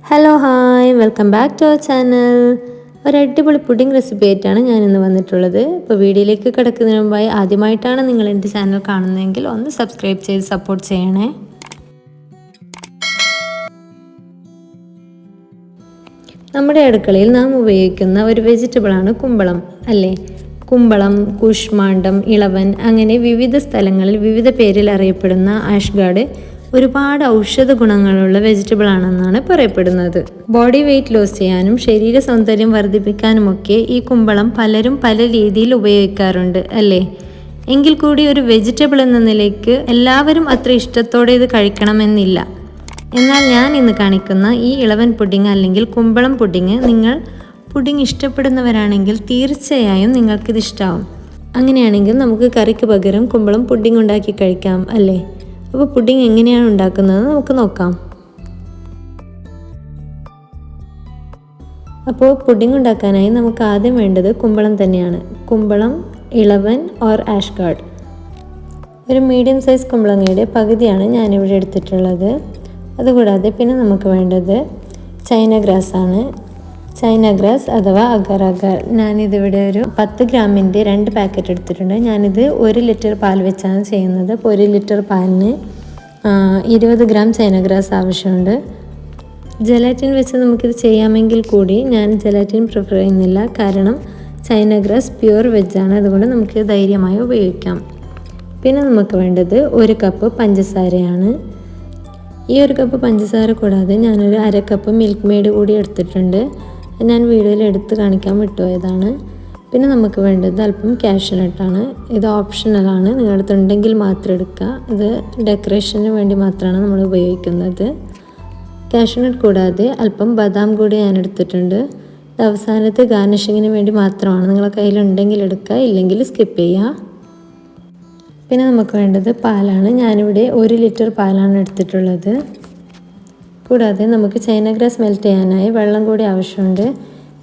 Hello hi welcome back to our channel. ഒരു അടിപൊളി pudding recipe ആയിട്ടാണ് ഞാനിന്ന് വന്നിട്ടുള്ളത്. ഇപ്പോൾ വീഡിയോയിലേക്ക് കിടക്കുന്നതിന് മുമ്പായി ആദ്യമായിട്ടാണ് നിങ്ങൾ എൻ്റെ ചാനൽ കാണുന്നതെങ്കിൽ ഒന്ന് സബ്സ്ക്രൈബ് ചെയ്ത് സപ്പോർട്ട് ചെയ്യണേ. നമ്മുടെ അടുക്കളയിൽ നാം ഉപയോഗിക്കുന്ന ഒരു വെജിറ്റബിളാണ് കുമ്പളം അല്ലേ? കുമ്പളം, കൂഷ്മാണ്ഡം, ഇളവൻ അങ്ങനെ വിവിധ സ്ഥലങ്ങളിൽ വിവിധ പേരിൽ അറിയപ്പെടുന്ന ആഷ്ഗാർഡ് ഒരുപാട് ഔഷധ ഗുണങ്ങളുള്ള വെജിറ്റബിൾ ആണെന്നാണ് പറയപ്പെടുന്നത്. ബോഡി വെയ്റ്റ് ലോസ് ചെയ്യാനും ശരീര സൗന്ദര്യം വർദ്ധിപ്പിക്കാനുമൊക്കെ ഈ കുമ്പളം പലരും പല രീതിയിൽ ഉപയോഗിക്കാറുണ്ട് അല്ലേ? എങ്കിൽ കൂടി ഒരു വെജിറ്റബിൾ എന്ന നിലയ്ക്ക് എല്ലാവരും അത്ര ഇഷ്ടത്തോടെ ഇത് കഴിക്കണമെന്നില്ല. എന്നാൽ ഞാൻ ഇന്ന് കാണിക്കുന്ന ഈ ഇളവൻ പുഡിംഗ് അല്ലെങ്കിൽ കുമ്പളം പുഡിംഗ് നിങ്ങൾ പുഡിംഗ് ഇഷ്ടപ്പെടുന്നവരാണെങ്കിൽ തീർച്ചയായും നിങ്ങൾക്കിത് ഇഷ്ടമാവും. അങ്ങനെയാണെങ്കിൽ നമുക്ക് കറിക്ക് പകരം കുമ്പളം പുഡിംഗ് ഉണ്ടാക്കി കഴിക്കാം അല്ലേ? അപ്പോൾ പുഡിംഗ് എങ്ങനെയാണ് ഉണ്ടാക്കുന്നത് നമുക്ക് നോക്കാം. അപ്പോൾ പുഡിംഗ് ഉണ്ടാക്കാനായി നമുക്ക് ആദ്യം വേണ്ടത് കുമ്പളം തന്നെയാണ്. കുമ്പളം, ഇളവൻ ഓർ ആഷ്ഗാർഡ്. ഒരു മീഡിയം സൈസ് കുമ്പളങ്ങയുടെ പകുതിയാണ് ഞാനിവിടെ എടുത്തിട്ടുള്ളത്. അതുകൂടാതെ പിന്നെ നമുക്ക് വേണ്ടത് ചൈന ഗ്രാസ് ആണ്. ചൈന ഗ്രാസ് അഥവാ അഗർ അഗർ. ഞാനിതിവിടെ ഒരു 10 ഗ്രാമിൻ്റെ 2 പാക്കറ്റ് എടുത്തിട്ടുണ്ട്. ഞാനിത് 1 ലിറ്റർ പാൽ വെച്ചാണ് ചെയ്യുന്നത്. അപ്പോൾ 1 ലിറ്റർ പാലിന് 20 ഗ്രാം ചൈന ഗ്രാസ് ആവശ്യമുണ്ട്. ജലാറ്റിൻ വെച്ച് നമുക്കിത് ചെയ്യാമെങ്കിൽ കൂടി ഞാൻ ജലാറ്റിൻ പ്രിഫർ ചെയ്യുന്നില്ല. കാരണം ചൈന ഗ്രാസ് പ്യുവർ വെജാണ്. അതുകൊണ്ട് നമുക്ക് ധൈര്യമായി ഉപയോഗിക്കാം. പിന്നെ നമുക്ക് വേണ്ടത് 1 കപ്പ് പഞ്ചസാരയാണ്. ഈ 1 കപ്പ് പഞ്ചസാര കൂടാതെ ഞാനൊരു 1/2 കപ്പ് മിൽക്ക് മെയ്ഡ് കൂടി എടുത്തിട്ടുണ്ട്. ഞാൻ വീഡിയോയിൽ എടുത്ത് കാണിക്കാൻ വിട്ടുപോയതാണ്. പിന്നെ നമുക്ക് വേണ്ടത് അല്പം കാഷ്യൂനട്ടാണ്. ഇത് ഓപ്ഷണലാണ്, നിങ്ങളുടെ അടുത്തുണ്ടെങ്കിൽ മാത്രം എടുക്കുക. ഇത് ഡെക്കറേഷന് വേണ്ടി മാത്രമാണ് നമ്മൾ ഉപയോഗിക്കുന്നത്. കാഷ്യൂനട്ട് കൂടാതെ അല്പം ബദാം കൂടി ഞാൻ എടുത്തിട്ടുണ്ട്. ഇത് അവസാനത്തെ ഗാർണിഷിങ്ങിന് വേണ്ടി മാത്രമാണ്. നിങ്ങളുടെ കയ്യിലുണ്ടെങ്കിൽ എടുക്കുക, ഇല്ലെങ്കിൽ സ്കിപ്പ് ചെയ്യുക. പിന്നെ നമുക്ക് വേണ്ടത് പാലാണ്. ഞാനിവിടെ 1 ലിറ്റർ പാലാണ് എടുത്തിട്ടുള്ളത്. കൂടാതെ നമുക്ക് ചൈന ഗ്രാസ് മെൽറ്റ് ചെയ്യാനായി വെള്ളം കൂടി ആവശ്യമുണ്ട്.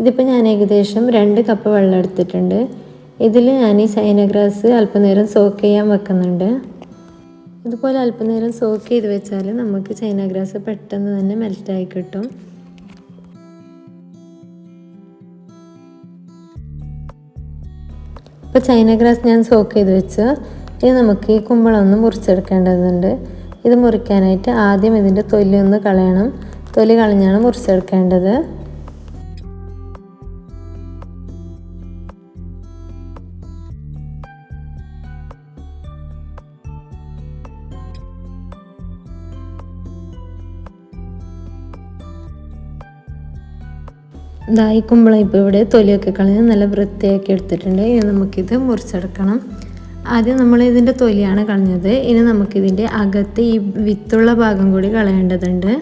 ഇതിപ്പോൾ ഞാൻ ഏകദേശം 2 കപ്പ് വെള്ളം എടുത്തിട്ടുണ്ട്. ഇതിൽ ഞാൻ ഈ ചൈന ഗ്രാസ് അല്പനേരം സോക്ക് ചെയ്യാൻ വെക്കുന്നുണ്ട്. ഇതുപോലെ അല്പനേരം സോക്ക് ചെയ്ത് വെച്ചാൽ നമുക്ക് ചൈന ഗ്രാസ് പെട്ടെന്ന് തന്നെ മെൽറ്റായി കിട്ടും. ഇപ്പോൾ ചൈന ഗ്രാസ് ഞാൻ സോക്ക് ചെയ്ത് വെച്ച് ഇനി നമുക്ക് ഈ കുമ്പളം ഒന്ന് മുറിച്ചെടുക്കേണ്ടതുണ്ട്. ഇത് മുറിക്കാനായിട്ട് ആദ്യം ഇതിൻ്റെ തൊലി ഒന്ന് കളയണം. തൊലി കളഞ്ഞാണ് മുറിച്ചെടുക്കേണ്ടത്. ഈ കുമ്പളം ഇപ്പോൾ ഇവിടെ തൊലിയൊക്കെ കളഞ്ഞ് നല്ല വൃത്തിയാക്കി എടുത്തിട്ടുണ്ട്. ഇനി നമുക്കിത് മുറിച്ചെടുക്കണം. ആദ്യം നമ്മൾ ഇതിൻ്റെ തൊലിയാണ് കളഞ്ഞത്. ഇനി നമുക്കിതിൻ്റെ അകത്ത് ഈ വിത്തുള്ള ഭാഗം കൂടി കളയേണ്ടതുണ്ട്.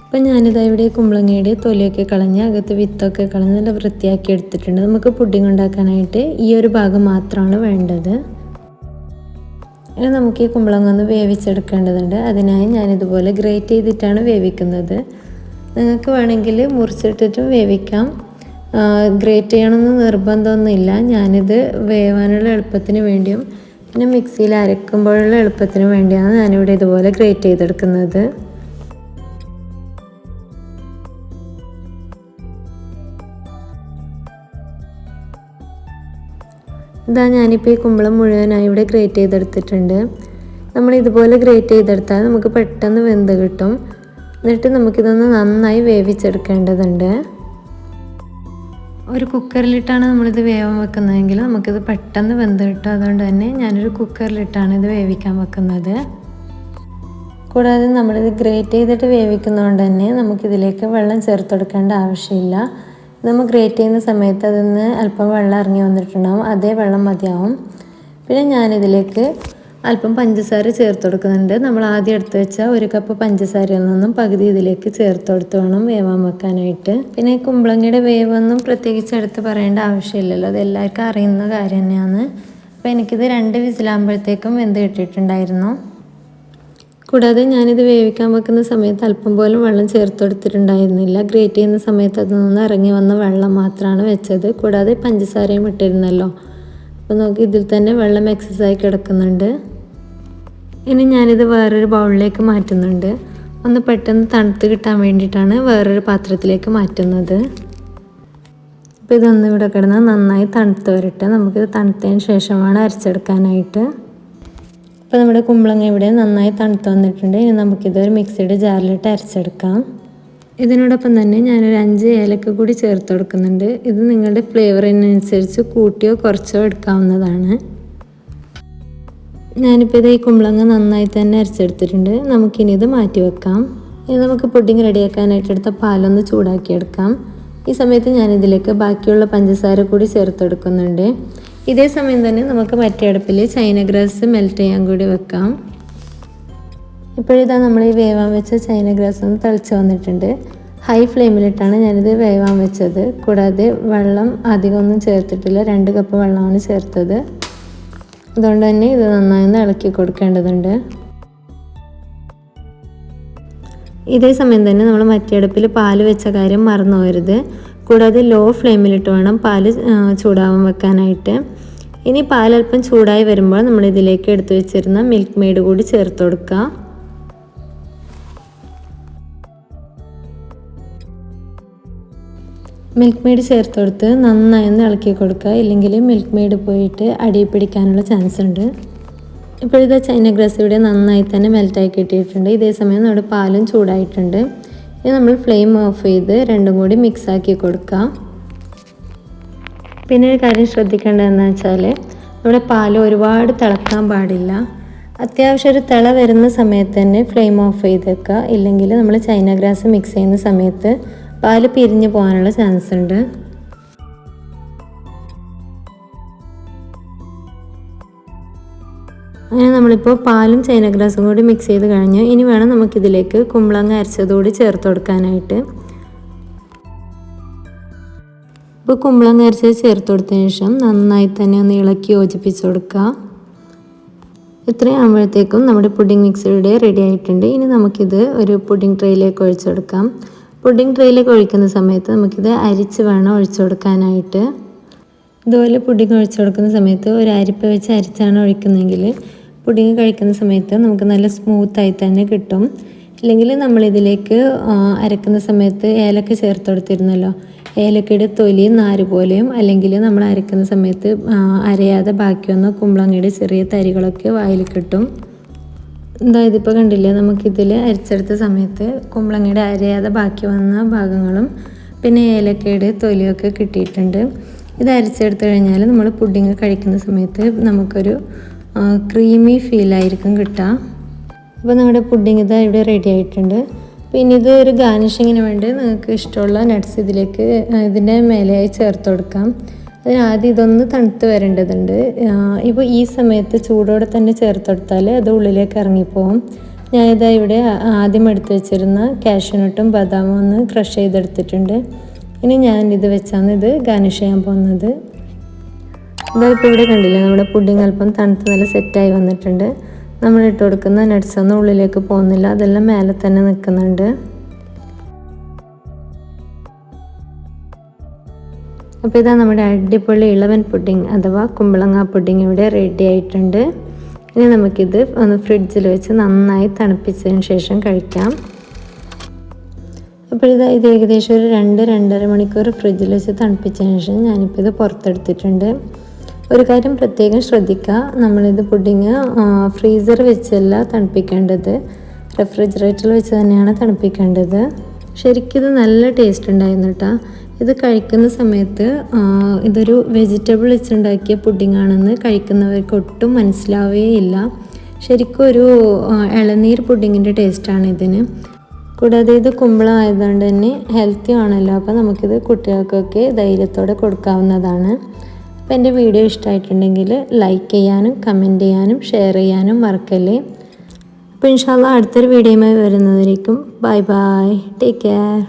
അപ്പം ഞാനിതാ ഇവിടെ കുമ്പളങ്ങയുടെ തൊലിയൊക്കെ കളഞ്ഞ് അകത്ത് വിത്തൊക്കെ കളഞ്ഞ് നല്ല വൃത്തിയാക്കി എടുത്തിട്ടുണ്ട്. നമുക്ക് പുഡിംഗ് ഉണ്ടാക്കാനായിട്ട് ഈ ഒരു ഭാഗം മാത്രമാണ് വേണ്ടത്. ഇനി നമുക്ക് ഈ കുമ്പളങ്ങ ഒന്ന് വേവിച്ചെടുക്കേണ്ടതുണ്ട്. അതിനായി ഞാനിതുപോലെ ഗ്രേറ്റ് ചെയ്തിട്ടാണ് വേവിക്കുന്നത്. നിങ്ങൾക്ക് വേണമെങ്കിൽ മുറിച്ചിട്ടിട്ടും വേവിക്കാം. ഗ്രേറ്റ് ചെയ്യണമെന്ന് നിർബന്ധമൊന്നുമില്ല. ഞാനിത് വേവാനുള്ള എളുപ്പത്തിന് വേണ്ടിയും പിന്നെ മിക്സിയിൽ അരക്കുമ്പോഴുള്ള എളുപ്പത്തിന് വേണ്ടിയാണ് ഞാനിവിടെ ഇതുപോലെ ഗ്രേറ്റ് ചെയ്തെടുക്കുന്നത്. ഞാനിപ്പോൾ ഈ കുമ്പളം മുഴുവനായി ഇവിടെ ഗ്രേറ്റ് ചെയ്തെടുത്തിട്ടുണ്ട്. നമ്മൾ ഇതുപോലെ ഗ്രേറ്റ് ചെയ്തെടുത്താൽ നമുക്ക് പെട്ടെന്ന് വെന്ത് കിട്ടും. എന്നിട്ട് നമുക്കിതൊന്ന് നന്നായി വേവിച്ചെടുക്കേണ്ടതുണ്ട്. ഒരു കുക്കറിലിട്ടാണ് നമ്മളിത് വേവാൻ വെക്കുന്നതെങ്കിൽ നമുക്കിത് പെട്ടെന്ന് വെന്ത് കിട്ടും. അതുകൊണ്ട് തന്നെ ഞാനൊരു കുക്കറിലിട്ടാണ് ഇത് വേവിക്കാൻ വെക്കുന്നത്. കൂടാതെ നമ്മളിത് ഗ്രേറ്റ് ചെയ്തിട്ട് വേവിക്കുന്നതുകൊണ്ട് തന്നെ നമുക്കിതിലേക്ക് വെള്ളം ചേർത്ത് കൊടുക്കേണ്ട ആവശ്യമില്ല. നമ്മൾ ഗ്രേറ്റ് ചെയ്യുന്ന സമയത്ത് അതിൽ നിന്ന് അല്പം വെള്ളം ഇറങ്ങി വന്നിട്ടുണ്ടാകും. അതേ വെള്ളം മതിയാവും. പിന്നെ ഞാനിതിലേക്ക് അല്പം പഞ്ചസാര ചേർത്ത് കൊടുക്കുന്നുണ്ട്. നമ്മൾ ആദ്യം എടുത്ത് വെച്ച 1 കപ്പ് പഞ്ചസാരയിൽ നിന്നും പകുതി ഇതിലേക്ക് ചേർത്ത് കൊടുത്ത് വേണം വേവാൻ വെക്കാനായിട്ട്. പിന്നെ കുമ്പളങ്ങയുടെ വേവൊന്നും പ്രത്യേകിച്ച് എടുത്ത് പറയേണ്ട ആവശ്യമില്ലല്ലോ, അത് എല്ലാവർക്കും അറിയുന്ന കാര്യം തന്നെയാണ്. അപ്പോൾ എനിക്കിത് 2 വിസിലാകുമ്പോഴത്തേക്കും വെന്ത് കിട്ടിയിട്ടുണ്ടായിരുന്നു. കൂടാതെ ഞാനിത് വേവിക്കാൻ വെക്കുന്ന സമയത്ത് അല്പം പോലും വെള്ളം ചേർത്ത് കൊടുത്തിട്ടുണ്ടായിരുന്നില്ല. ഗ്രേറ്റ് ചെയ്യുന്ന സമയത്ത് അതിൽ നിന്ന് ഇറങ്ങി വന്ന വെള്ളം മാത്രമാണ് വെച്ചത്. കൂടാതെ പഞ്ചസാരയും ഇട്ടിരുന്നല്ലോ. അപ്പോൾ നോക്കി ഇതിൽ തന്നെ വെള്ളം എക്സസ് ആയി കിടക്കുന്നുണ്ട്. ഇനി ഞാനിത് വേറൊരു ബൗളിലേക്ക് മാറ്റുന്നുണ്ട്. ഒന്ന് പെട്ടെന്ന് തണുത്ത് കിട്ടാൻ വേണ്ടിയിട്ടാണ് വേറൊരു പാത്രത്തിലേക്ക് മാറ്റുന്നത്. അപ്പോൾ ഇതൊന്ന് ഇവിടെ കിടന്ന് നന്നായി തണുത്ത് വരട്ടെ. നമുക്കിത് തണുത്തതിന് ശേഷമാണ് അരച്ചെടുക്കാനായിട്ട്. അപ്പോൾ നമ്മുടെ കുമ്പളങ്ങ ഇവിടെ നന്നായി തണുത്ത് വന്നിട്ടുണ്ട്. ഇനി നമുക്കിതൊരു മിക്സിയുടെ ജാറിലിട്ട് അരച്ചെടുക്കാം. ഇതിനോടൊപ്പം തന്നെ ഞാനൊരു 5 ഏലക്ക കൂടി ചേർത്ത് കൊടുക്കുന്നുണ്ട്. ഇത് നിങ്ങളുടെ ഫ്ലേവറിനനുസരിച്ച് കൂട്ടിയോ കുറച്ചോ എടുക്കാവുന്നതാണ്. ഞാനിപ്പോൾ ഇത് ഈ കുമ്പളങ്ങ നന്നായി തന്നെ അരച്ചെടുത്തിട്ടുണ്ട്. നമുക്കിനി ഇത് മാറ്റി വെക്കാം. ഇനി നമുക്ക് പുഡിംഗ് റെഡിയാക്കാനായിട്ട് എടുത്ത പാലൊന്ന് ചൂടാക്കിയെടുക്കാം. ഈ സമയത്ത് ഞാനിതിലേക്ക് ബാക്കിയുള്ള പഞ്ചസാര കൂടി ചേർത്ത് കൊടുക്കുന്നുണ്ട്. ഇതേ സമയം തന്നെ നമുക്ക് മറ്റേ അടുപ്പിൽ ചൈന ഗ്രാസ് മെൽറ്റ് ചെയ്യാൻ കൂടി വെക്കാം. ഇപ്പോഴിതാ നമ്മൾ ഈ വേവാൻ വെച്ച ചൈന ഗ്രാസ് ഒന്ന് തിളച്ച് വന്നിട്ടുണ്ട്. ഹൈ ഫ്ലെയിമിലിട്ടാണ് ഞാനിത് വേവാൻ വെച്ചത്. കൂടാതെ വെള്ളം അധികമൊന്നും ചേർത്തിട്ടില്ല. 2 കപ്പ് വെള്ളമാണ് ചേർത്തത്. അതുകൊണ്ട് തന്നെ ഇത് നന്നായി ഒന്ന് ഇളക്കി കൊടുക്കേണ്ടതുണ്ട്. ഇതേ സമയം തന്നെ നമ്മൾ മറ്റേ അടുപ്പിൽ പാല് വെച്ച കാര്യം മറന്നു പോകരുത്. കൂടാതെ ലോ ഫ്ലെയിമിലിട്ട് വേണം പാല് ചൂടാവാൻ വെക്കാനായിട്ട്. ഇനി പാലൽപ്പം ചൂടായി വരുമ്പോൾ നമ്മൾ ഇതിലേക്ക് എടുത്തു വെച്ചിരുന്ന മിൽക്ക് മെയ്ഡ് കൂടി ചേർത്ത് കൊടുക്കുക. മിൽക്ക് മെയ്ഡ് ചേർത്ത് കൊടുത്ത് നന്നായി ഒന്ന് ഇളക്കി കൊടുക്കുക. ഇല്ലെങ്കിൽ മിൽക്ക് മെയ്ഡ് പോയിട്ട് അടിയിൽ പിടിക്കാനുള്ള ചാൻസ് ഉണ്ട്. ഇപ്പോഴിത് ചൈന ഗ്രാസ് ഇവിടെ നന്നായി തന്നെ മെൽറ്റായി കിട്ടിയിട്ടുണ്ട്. ഇതേ സമയം നമ്മുടെ പാലും ചൂടായിട്ടുണ്ട്. ഇനി നമ്മൾ ഫ്ലെയിം ഓഫ് ചെയ്ത് രണ്ടും കൂടി മിക്സാക്കി കൊടുക്കാം. പിന്നെ ഒരു കാര്യം ശ്രദ്ധിക്കേണ്ടതെന്ന് വെച്ചാൽ നമ്മുടെ പാൽ ഒരുപാട് തിളക്കാൻ പാടില്ല. അത്യാവശ്യം ഒരു തിള വരുന്ന സമയത്ത് തന്നെ ഫ്ലെയിം ഓഫ് ചെയ്ത് വെക്കുക. ഇല്ലെങ്കിൽ നമ്മൾ ചൈന ഗ്രാസ് മിക്സ് ചെയ്യുന്ന സമയത്ത് പാൽ പിരിഞ്ഞു പോകാനുള്ള ചാൻസ് ഉണ്ട്. അങ്ങനെ നമ്മളിപ്പോൾ പാലും ചൈന ഗ്രാസും കൂടി മിക്സ് ചെയ്ത് കഴിഞ്ഞു. ഇനി വേണം നമുക്കിതിലേക്ക് കുമ്പളങ്ങ അരച്ചതുകൂടി ചേർത്ത് കൊടുക്കാനായിട്ട്. ഇപ്പോൾ കുമ്പളങ്ങ അരച്ചത് ചേർത്ത് കൊടുത്തതിന് ശേഷം നന്നായി തന്നെ ഒന്ന് ഇളക്കി യോജിപ്പിച്ച് കൊടുക്കുക. ഇത്രയും ആകുമ്പോഴത്തേക്കും നമ്മുടെ പുഡിംഗ് മിക്സ് ഇവിടെ റെഡി ആയിട്ടുണ്ട്. ഇനി നമുക്കിത് ഒരു പുഡിംഗ് ട്രേയിലേക്ക് ഒഴിച്ചെടുക്കാം. പുഡിംഗ് ട്രേയിലേക്ക് ഒഴിക്കുന്ന സമയത്ത് നമുക്കിത് അരിച്ച് വേണം ഒഴിച്ചു കൊടുക്കാനായിട്ട്. ഇതുപോലെ പുഡിംഗ് ഒഴിച്ചു കൊടുക്കുന്ന സമയത്ത് ഒരു അരിപ്പ വെച്ച് അരിച്ചാണ് ഒഴിക്കുന്നതെങ്കിൽ പുഡിംഗ് കഴിക്കുന്ന സമയത്ത് നമുക്ക് നല്ല സ്മൂത്തായി തന്നെ കിട്ടും. ഇല്ലെങ്കിൽ നമ്മളിതിലേക്ക് അരക്കുന്ന സമയത്ത് ഏലക്ക ചേർത്ത് കൊടുത്തിരുന്നല്ലോ. ഏലക്കയുടെ തൊലി നാര് പോലെയും അല്ലെങ്കിൽ നമ്മൾ അരക്കുന്ന സമയത്ത് അരയാതെ ബാക്കി വന്ന കുമ്പളങ്ങയുടെ ചെറിയ തരികളൊക്കെ വായിൽ കിട്ടും. എന്താ ഇതിപ്പോൾ കണ്ടില്ലേ, നമുക്കിതിൽ അരച്ചെടുത്ത സമയത്ത് കുമ്പളങ്ങയുടെ അരയാതെ ബാക്കി വന്ന ഭാഗങ്ങളും പിന്നെ ഏലക്കയുടെ തൊലിയൊക്കെ കിട്ടിയിട്ടുണ്ട്. ഇത് അരച്ചെടുത്ത് കഴിഞ്ഞാൽ നമ്മൾ പുഡിംഗ് കഴിക്കുന്ന സമയത്ത് നമുക്കൊരു ക്രീമി ഫീലായിരിക്കും കിട്ടുക. അപ്പോൾ നമ്മുടെ പുഡിംഗ് ഇതാ ഇവിടെ റെഡി ആയിട്ടുണ്ട്. പിന്നെ ഇത് ഒരു ഗാർണിഷിങ്ങിന് വേണ്ടി നിങ്ങൾക്ക് ഇഷ്ടമുള്ള നട്ട്സ് ഇതിലേക്ക് ഇതിൻ്റെ മേലെയായി ചേർത്ത് കൊടുക്കാം. അതിനാദ്യം ഇതൊന്ന് തണുത്ത് വരേണ്ടതുണ്ട്. ഇപ്പോൾ ഈ സമയത്ത് ചൂടോടെ തന്നെ ചേർത്ത് കൊടുത്താൽ അത് ഉള്ളിലേക്ക് ഇറങ്ങിപ്പോവും. ഞാനിതാ ഇവിടെ ആദ്യം എടുത്ത് വെച്ചിരുന്ന കാഷ്യൂനട്ടും ബദാമും ഒന്ന് ക്രഷ് ചെയ്തെടുത്തിട്ടുണ്ട്. ഇനി ഞാനിത് വെച്ചാണ് ഇത് ഗാർണിഷ് ചെയ്യാൻ പോകുന്നത്. ഇതായിപ്പോൾ ഇവിടെ കണ്ടില്ലേ, നമ്മുടെ പുഡിംഗ് അല്പം തണുത്ത് നല്ല സെറ്റായി വന്നിട്ടുണ്ട്. നമ്മൾ ഇട്ട് കൊടുക്കുന്ന നട്ട്സ് ഒന്നും ഉള്ളിലേക്ക് പോകുന്നില്ല, അതെല്ലാം മേലെ തന്നെ നിൽക്കുന്നുണ്ട്. അപ്പോൾ ഇതാ നമ്മുടെ അടിപൊളി ഇളവൻ പുഡിംഗ് അഥവാ കുമ്പളങ്ങ പുഡിംഗ് ഇവിടെ റെഡി ആയിട്ടുണ്ട്. ഇനി നമുക്കിത് ഒന്ന് ഫ്രിഡ്ജിൽ വെച്ച് നന്നായി തണുപ്പിച്ചതിന് ശേഷം കഴിക്കാം. അപ്പോൾ ഇത് ഏകദേശം ഒരു 2-2.5 മണിക്കൂർ ഫ്രിഡ്ജിൽ വെച്ച് തണുപ്പിച്ചതിന് ശേഷം ഞാനിപ്പോൾ ഇത് പുറത്തെടുത്തിട്ടുണ്ട്. ഒരു കാര്യം പ്രത്യേകം ശ്രദ്ധിക്കുക, നമ്മളിത് പുഡിങ് ഫ്രീസർ വെച്ചല്ല തണുപ്പിക്കേണ്ടത്, റെഫ്രിജറേറ്ററിൽ വെച്ച് തന്നെയാണ് തണുപ്പിക്കേണ്ടത്. ശരിക്കും ഇത് നല്ല ടേസ്റ്റ് ഉണ്ടായിരുന്നു കേട്ടോ. ഇത് കഴിക്കുന്ന സമയത്ത് ഇതൊരു വെജിറ്റബിൾ വെച്ചുണ്ടാക്കിയ പുഡിങ്ങാണെന്ന് കഴിക്കുന്നവർക്ക് ഒട്ടും മനസ്സിലാവുകയില്ല. ശരിക്കും ഒരു ഇളനീർ പുഡിങ്ങിൻ്റെ ടേസ്റ്റാണ് ഇതിന്. കൂടാതെ ഇത് കുമ്പളം ആയതുകൊണ്ട് തന്നെ ഹെൽത്തി ആണല്ലോ, അപ്പോൾ നമുക്കിത് കുട്ടികൾക്കൊക്കെ ധൈര്യത്തോടെ കൊടുക്കാവുന്നതാണ്. അപ്പോൾ എൻ്റെ വീഡിയോ ഇഷ്ടമായിട്ടുണ്ടെങ്കിൽ ലൈക്ക് ചെയ്യാനും കമൻറ്റ് ചെയ്യാനും ഷെയർ ചെയ്യാനും മറക്കല്ലേ. അപ്പോൾ ഇൻഷാ അല്ലാഹ് അടുത്തൊരു വീഡിയോയുമായി വരുന്നതായിരിക്കും. Bye bye, take care.